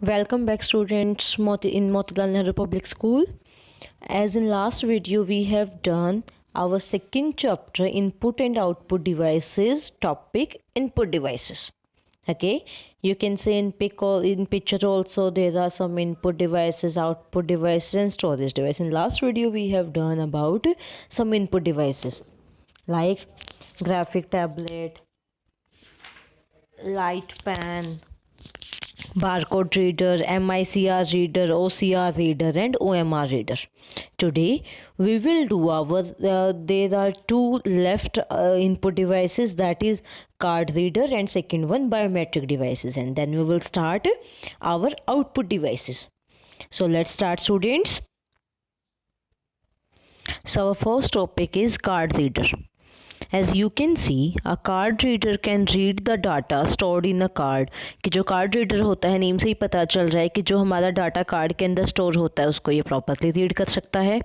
Welcome back students in Motilal Nehru Public School. As in last video we have done our second chapter input and output devices topic input devices. Okay, you can say in picture also there are some input devices, output devices and storage device. In last video we have done about some input devices like graphic tablet, light pen, barcode reader, MICR reader, OCR reader and OMR reader. Today we will do there are two left input devices, that is card reader and second one biometric devices, and then we will start our output devices. So let's start students. So our first topic is card reader. As you can see, a card reader can read the data stored in a card. कि जो card reader होता है, name से ही पता चल रहा है कि जो हमारा डाटा कार्ड के अंदर स्टोर होता है उसको ये प्रॉपरली रीड कर सकता है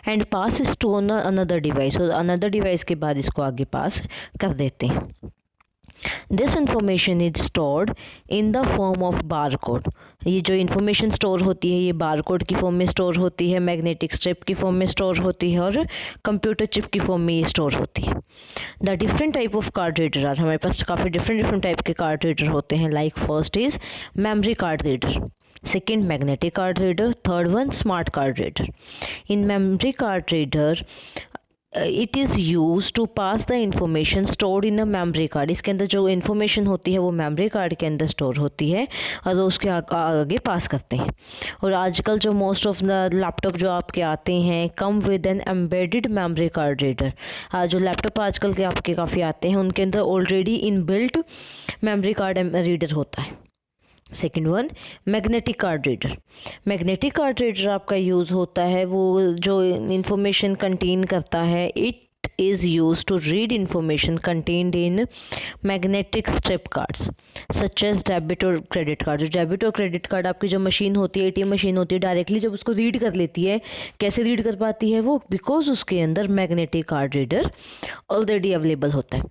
and pass store another device, और अनदर डिवाइस के बाद इसको आगे पास कर देते हैं. This information is stored in the form of bar code. ये जो इन्फॉर्मेशन स्टोर होती है ये बार कोड की फॉर्म में स्टोर होती है, मैग्नेटिक स्ट्रिप की फॉर्म में स्टोर होती है और कंप्यूटर चिप की फॉर्म में ये स्टोर होती है. The different type of card reader are, हमारे पास काफ़ी डिफरेंट टाइप के कार्ड रीडर होते हैं. Like first is memory card reader, second magnetic card reader, third one smart card reader. In memory card reader it is use to pass the information stored in a memory card. इसके अंदर जो information होती है वो memory card के अंदर store होती है और वो उसके आगे पास करते हैं. और आजकल जो मोस्ट ऑफ द लैपटॉप जो आपके आते हैं come with an embedded memory card reader. जो लैपटॉप आजकल के आपके काफ़ी आते हैं उनके अंदर already inbuilt memory card reader होता है. Second one magnetic card reader. Magnetic card reader आपका यूज़ होता है वो जो इंफॉर्मेशन कंटेन करता है, it is use to read information contained in magnetic strip cards such as debit और क्रेडिट कार्ड. जो डेबिट और क्रेडिट कार्ड आपकी जो मशीन होती है, एटीएम मशीन होती है, डायरेक्टली जब उसको रीड कर लेती है, कैसे रीड कर पाती है वो, बिकॉज उसके अंदर magnetic card reader already available होता है.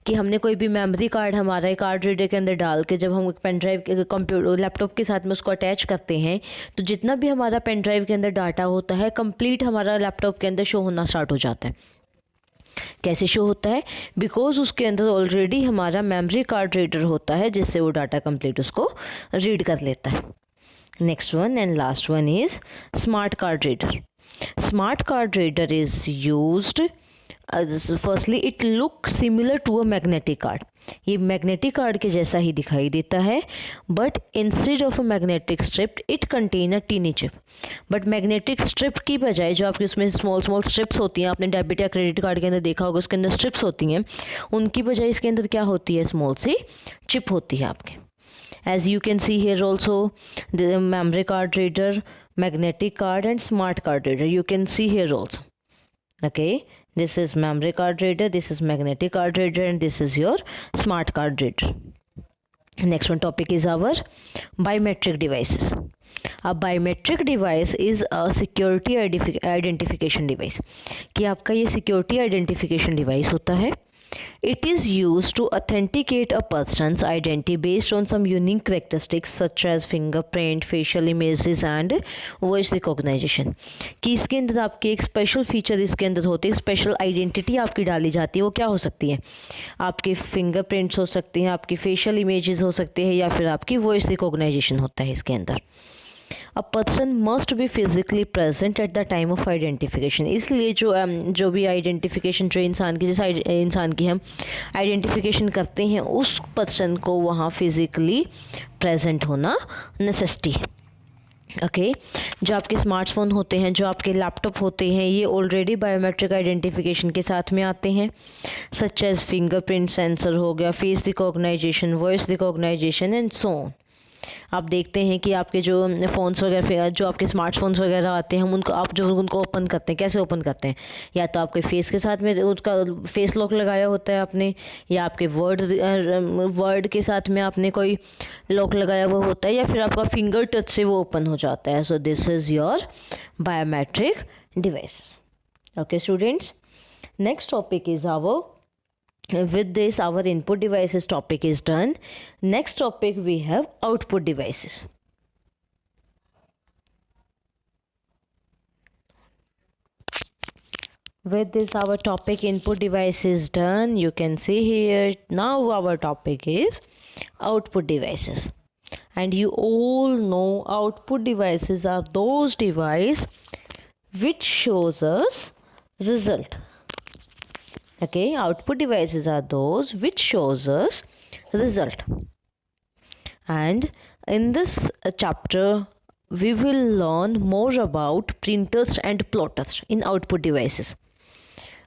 कि हमने कोई भी मेमोरी कार्ड हमारा कार्ड रीडर के अंदर डाल के जब हम पेन ड्राइव के कंप्यूटर लैपटॉप के साथ में उसको अटैच करते हैं तो जितना भी हमारा पेन ड्राइव के अंदर डाटा होता है कंप्लीट हमारा लैपटॉप के अंदर शो होना स्टार्ट हो जाता है. कैसे शो होता है? बिकॉज उसके अंदर ऑलरेडी हमारा मेमोरी कार्ड रीडर होता है जिससे वो डाटा कंप्लीट उसको रीड कर लेता है. Next one and last one is smart card reader. Smart card reader is used firstly it look similar to a magnetic card. ये मैग्नेटिक कार्ड के जैसा ही दिखाई देता है but instead of a magnetic strip it contain a tiny chip. But magnetic strip की बजाय जो आपकी उसमें स्मॉल स्ट्रिप्स होती हैं, आपने डेबिट या क्रेडिट कार्ड के अंदर देखा होगा उसके अंदर स्ट्रिप्स होती हैं, उनकी बजाय इसके अंदर क्या होती है, स्मॉल सी चिप होती है आपके. As you can see here also the memory card reader, magnetic card and smart card reader you can see here also. Okay, this is memory card reader, this is magnetic card reader and this is your smart card reader. Next one topic is our biometric devices. A biometric device is a security identification device. कि आपका ये security identification device होता है. It is used to authenticate a person's identity based on some unique characteristics such as fingerprint, facial images and voice recognition. कि इसके अंदर आपके एक स्पेशल फीचर इसके अंदर होते हैं, स्पेशल आइडेंटिटी आपकी डाली जाती है. वो क्या हो सकती है? आपके फिंगरप्रिंट्स हो सकती हैं, आपकी फेशियल इमेजेस हो सकते हैं या फिर आपकी वॉइस रिकॉग्नाइजेशन होता है इसके अंदर. A person must be physically present at the time of identification. इसलिए जो भी आइडेंटिफिकेशन जो इंसान की, जिस इंसान की हम आइडेंटिफिकेशन करते हैं उस पर्सन को वहाँ फिजिकली प्रेजेंट होना नेसेसिटी है. ओके, जो आपके स्मार्टफोन होते हैं, जो आपके लैपटॉप होते हैं, ये ऑलरेडी बायोमेट्रिक आइडेंटिफिकेशन के साथ में आते हैं. सच एज फिंगरप्रिंट सेंसर हो गया, face recognization, voice recognization and so on. आप देखते हैं कि आपके जो फ़ोन्स वगैरह, जो आपके स्मार्टफोन्स वगैरह आते हैं, हम उनको आप जो उनको ओपन करते हैं, कैसे ओपन करते हैं? या तो आपके फेस के साथ में उसका फेस लॉक लगाया होता है आपने, या आपके वर्ड के साथ में आपने कोई लॉक लगाया हुआ होता है, या फिर आपका फिंगर टच से वो ओपन हो जाता है. So this is your biometric device. Okay students, next topic is our with this our input devices topic is done. Next topic we have output devices. With this, our topic input device is done. You can see here. Now our topic is output devices. And you all know output devices are those devices which shows us result. Okay, output devices are those which shows us result. And in this chapter, we will learn more about printers and plotters in output devices.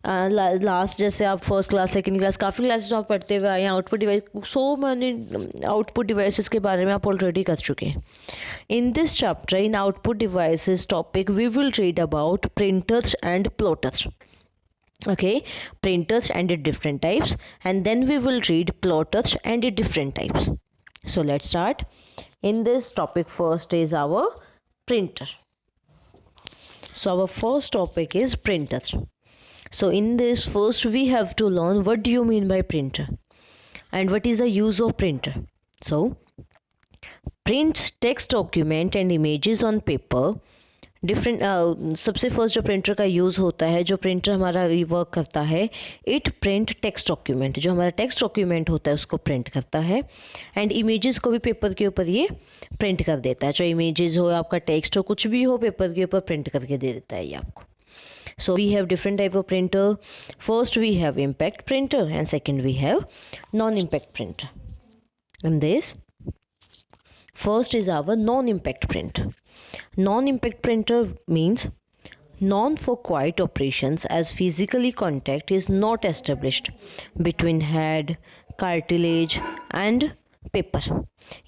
Last जैसे आप first class second class काफ़ी classes आप पढ़ते हुए आए हैं output device so मैंने output devices के बारे में आप ऑलरेडी कर चुके हैं. In this chapter in output devices topic we will read about printers and plotters. Okay, printers and its different types, and then we will read plotters and its different types. So let's start. In this topic, first is our printer. So our first topic is printers. So in this, first we have to learn what do you mean by printer and what is the use of printer. So prints text, document and images on paper. Different सबसे first जो printer का use होता है, जो printer हमारा work करता है, it print text document. जो हमारा टेक्स्ट डॉक्यूमेंट होता है उसको प्रिंट करता है. एंड इमेजेस को भी पेपर के ऊपर ये प्रिंट कर देता है. चाहे इमेजेस हो, आपका टेक्स्ट हो, कुछ भी हो, पेपर के ऊपर प्रिंट करके दे देता है ये आपको. So we have different type of printer. First we have impact printer and second we have non impact printer. In this first is our non-impact printer. Non-impact printer means non for quiet operations as physically contact is not established between head, cartilage and paper.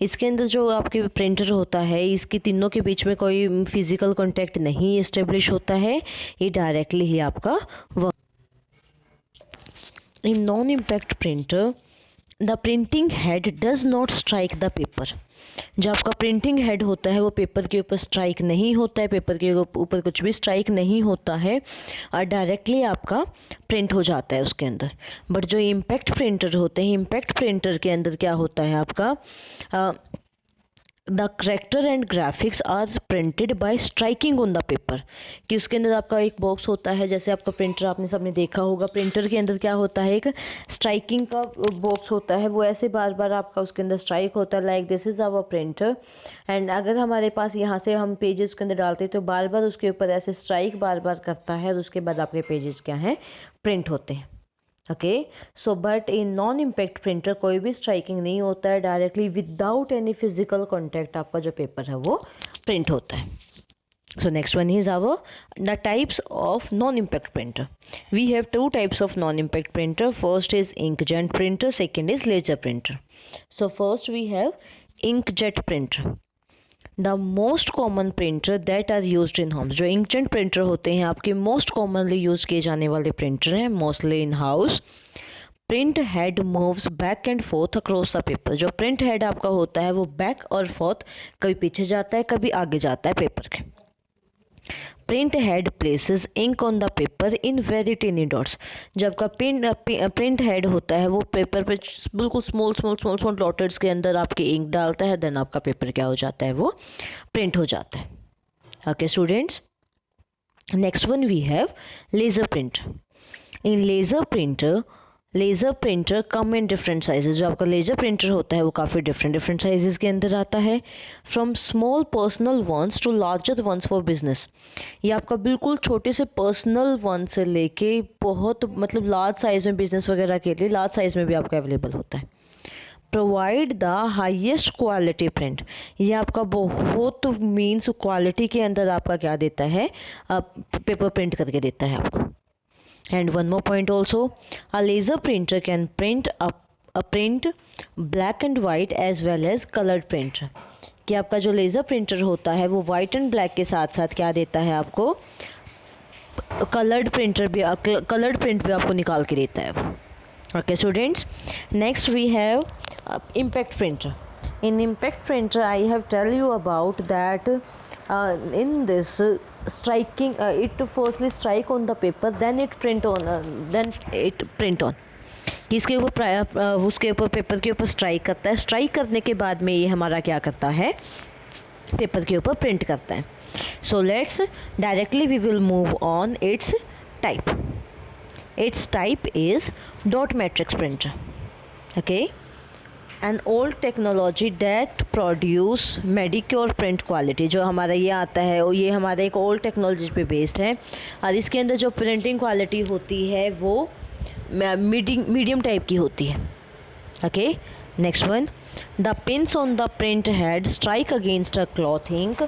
इसके अंदर जो आपके printer होता है, इसके तीनों के बीच में कोई फिजिकल कांटेक्ट नहीं इस्टेब्लिश होता है. ये डायरेक्टली ही आपका work. In non impact printer the printing head does not strike the paper. जो आपका प्रिंटिंग हेड होता है वो पेपर के ऊपर स्ट्राइक नहीं होता है, पेपर के ऊपर कुछ भी स्ट्राइक नहीं होता है और डायरेक्टली आपका प्रिंट हो जाता है उसके अंदर. बट जो इम्पैक्ट प्रिंटर होते हैं, इम्पैक्ट प्रिंटर के अंदर क्या होता है आपका, the character and graphics are printed by striking on the paper. कि उसके अंदर आपका एक बॉक्स होता है, जैसे आपका प्रिंटर आपने सबने देखा होगा, प्रिंटर के अंदर क्या होता है, एक स्ट्राइकिंग का बॉक्स होता है, वो ऐसे बार बार आपका उसके अंदर स्ट्राइक होता है. Like this is our printer. And अगर हमारे पास यहाँ से हम पेजेस के अंदर डालते हैं तो बार बार उसके ऊपर ऐसे स्ट्राइक बार बार करता है और उसके बाद आपके पेजेस क्या हैं, प्रिंट होते हैं. Okay, so but in non impact printer कोई भी स्ट्राइकिंग नहीं होता है, directly without any physical contact आपका जो पेपर है वो प्रिंट होता है. So next one is our the types of non impact printer. We have two types of non impact printer. First is inkjet printer, second is laser printer. So first we have inkjet printer, the most common printer that are use in Holmes. जो inkjet printer होते हैं आपके most commonly use किए जाने वाले printer हैं, mostly in house. Print head moves back and fourth across the paper. जो print head आपका होता है वो बैक और फोर्थ, कभी पीछे जाता है कभी आगे जाता है पेपर के. Print head places ink on the paper in very tiny dots. जब का प्रिंट हेड होता है वो पेपर पे बिल्कुल स्मॉल स्मॉल स्मॉल स्मॉल डॉटेड्स के अंदर आपके इंक डालता है, देन आपका पेपर क्या हो जाता है, वो प्रिंट हो जाता है. Okay students, next one we have laser printer. In laser printer come in different sizes. जो आपका लेज़र प्रिंटर होता है वो काफ़ी डिफरेंट साइजेस के अंदर आता है. From small personal ones to larger ones for business. ये आपका बिल्कुल छोटे से पर्सनल वन से लेके बहुत मतलब लार्ज साइज़ में, बिजनेस वगैरह के लिए लार्ज साइज़ में भी आपका अवेलेबल होता है. Provide the highest quality print. ये आपका बहुत मीन्स क्वालिटी के अंदर आपका क्या देता है, पेपर प्रिंट करके देता है आपको. And one more point also, a laser printer can print a print black and white as well as colored printer. कि आपका जो लेज़र प्रिंटर होता है वो वाइट एंड ब्लैक के साथ साथ क्या देता है आपको, कलर्ड प्रिंट भी आपको निकाल के देता है वो. Okay students, next we have impact printer. In impact printer I have tell you about that in this striking it firstly strike on the paper, then it print on. कि इसके ऊपर उसके ऊपर पेपर के ऊपर स्ट्राइक करता है. Strike करने के बाद में ये हमारा क्या करता है, पेपर के ऊपर प्रिंट करता है. So let's directly we will move on its type. Its type is dot matrix printer. Okay, an old technology that produce Medicure print quality. जो हमारा ये आता है ये हमारा एक ओल्ड टेक्नोलॉजी पे बेस्ड है और इसके अंदर जो प्रिंटिंग क्वालिटी होती है वो मीडियम टाइप की होती है. Okay, next one. The pins on the print head strike against a cloth ink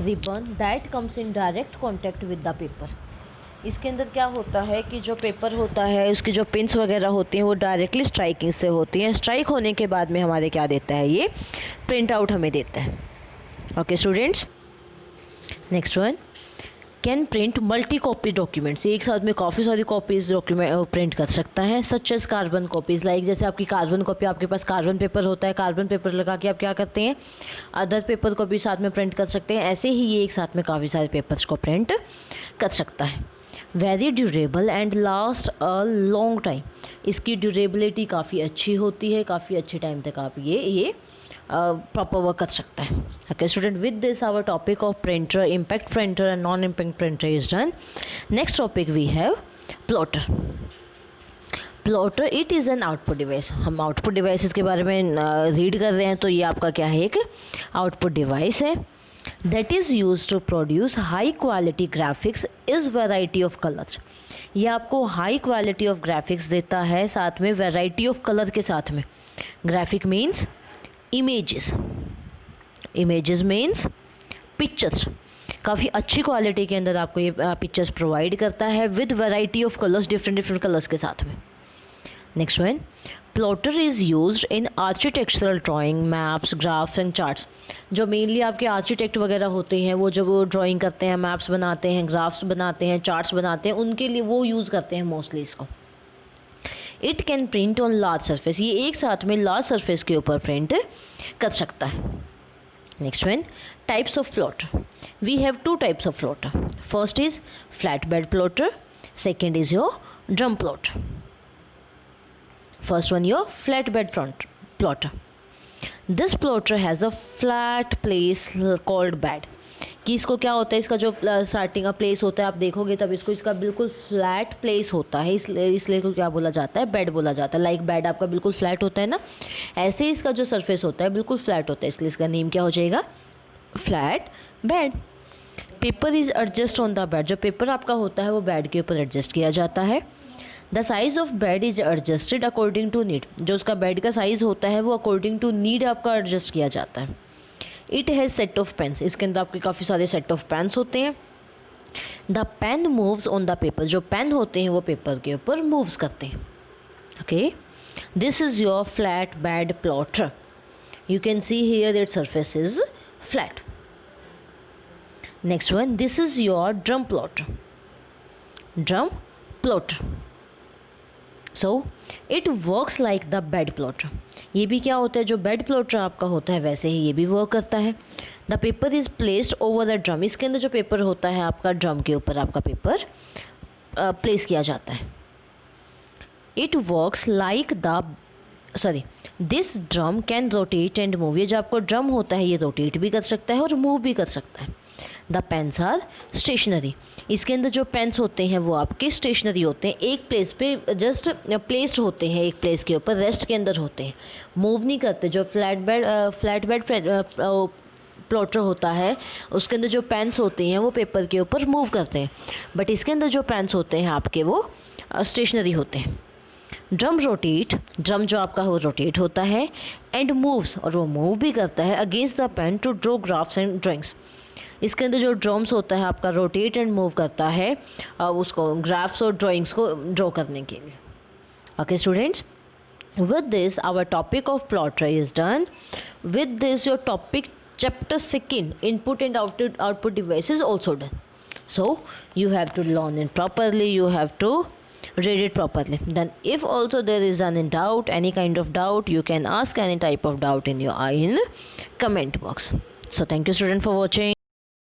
ribbon that comes in direct contact with the paper. इसके अंदर क्या होता है कि जो पेपर होता है उसकी जो पिंस वगैरह होती हैं वो डायरेक्टली स्ट्राइकिंग से होती हैं. स्ट्राइक होने के बाद में हमारे क्या देता है, ये प्रिंट आउट हमें देता है. Okay students, next one. Can print multi copy documents. एक साथ में काफ़ी सारी कॉपीज़ डॉक्यूमेंट प्रिंट कर सकता है. Such as carbon copies, like जैसे आपकी कार्बन कॉपी, आपके पास कार्बन पेपर होता है, कार्बन पेपर लगा के आप क्या करते हैं, अदर पेपर को भी साथ में प्रिंट कर सकते हैं. ऐसे ही ये एक साथ में काफ़ी सारे पेपर्स को प्रिंट कर सकता है. Very durable and last a long time. इसकी ड्यूरेबिलिटी काफ़ी अच्छी होती है, काफ़ी अच्छे टाइम तक आप ये प्रॉपर वर्क कर सकता है. Okay student, with this our topic of printer, impact printer and non impact printer is done. Next topic we have plotter. Plotter it is an output device. हम आउटपुट डिवाइसेस के बारे में read कर रहे हैं, तो ये आपका क्या है, एक आउटपुट डिवाइस है. That is used to produce high quality graphics is variety of colors. ये आपको हाई क्वालिटी ऑफ ग्राफिक्स देता है, साथ में वैरायटी ऑफ कलर के साथ में. Graphic means images, images means pictures. काफ़ी अच्छी क्वालिटी के अंदर आपको ये पिक्चर्स प्रोवाइड करता है with variety of colours, different colours के साथ में. Next one. Plotter is used in architectural drawing, maps, graphs and charts. जो मेनली आपके आर्किटेक्ट वगैरह होते हैं वो जब वो ड्राइंग करते हैं, मैप्स बनाते हैं, ग्राफ्स बनाते हैं, चार्ट्स बनाते हैं, उनके लिए वो यूज़ करते हैं मोस्टली इसको. It can print on large surface. ये एक साथ में लार्ज सरफेस के ऊपर प्रिंट कर सकता है. Next one. Types of plotter. We have two types of plotter. First is flat bed plotter, second is your drum plotter. First one, your flatbed plotter. This plotter has a flat place called bed. कि इसको क्या होता है, इसका जो starting का place होता है आप देखोगे तब इसका बिल्कुल फ्लैट प्लेस होता है, इसलिए को क्या बोला जाता है, बेड बोला जाता है. लाइक बेड आपका बिल्कुल फ्लैट होता है ना, ऐसे ही इसका जो सरफेस होता है बिल्कुल फ्लैट होता है, इसलिए इसका नेम क्या हो जाएगा, flat bed. Paper is adjust on the bed. जो पेपर आपका होता है वो बेड के ऊपर एडजस्ट किया जाता है. The size of bed is adjusted according to need. जो उसका बेड का साइज़ होता है वो अकॉर्डिंग टू नीड आपका एडजस्ट किया जाता है. It has set of pens. इसके अंदर आपके काफ़ी सारे सेट ऑफ पेन्स होते हैं. The pen moves on the paper. जो पेन होते हैं वो पेपर के ऊपर मूव्स करते हैं. Okay, this is your flat bed plotter. You can see here that surface is flat. Next one. This is your drum plotter. Drum plotter. So it works like the bed plotter. ये भी क्या होता है, जो bed plotter आपका होता है वैसे ही ये भी वर्क करता है. The paper is placed over the drum. इसके अंदर जो पेपर होता है आपका ड्रम के ऊपर आपका पेपर प्लेस किया जाता है. It works like this drum can rotate and move. ये जो आपको ड्रम होता है ये रोटेट भी कर सकता है और मूव भी कर सकता है. The pens are stationary. इसके अंदर जो पेन्स होते हैं वो आपके स्टेशनरी होते हैं, एक प्लेस पे जस्ट प्लेस्ड होते हैं, एक प्लेस के ऊपर रेस्ट के अंदर होते हैं, मूव नहीं करते. जो फ्लैट बेड प्लॉटर होता है उसके अंदर जो पेन्स होते हैं वो पेपर के ऊपर मूव करते हैं, बट इसके अंदर जो पेन्स होते हैं आपके वो स्टेशनरी होते हैं. Drum rotate. ड्रम जो आपका वो रोटेट होता है. एंड मूव्स, और वो मूव भी करता है against the pen to draw graphs and drawings. इसके अंदर जो ड्रम्स होता है आपका रोटेट एंड मूव करता है उसको ग्राफ्स और ड्राइंग्स को ड्रॉ करने के लिए. Okay students, with this our topic of plotter is done. With this your topic chapter 2 input and output device is also done. So you have to learn it properly, you have to read it properly. Then if also there is any doubt, any kind of doubt, you can ask any type of doubt in your comment box. So thank you student for watching.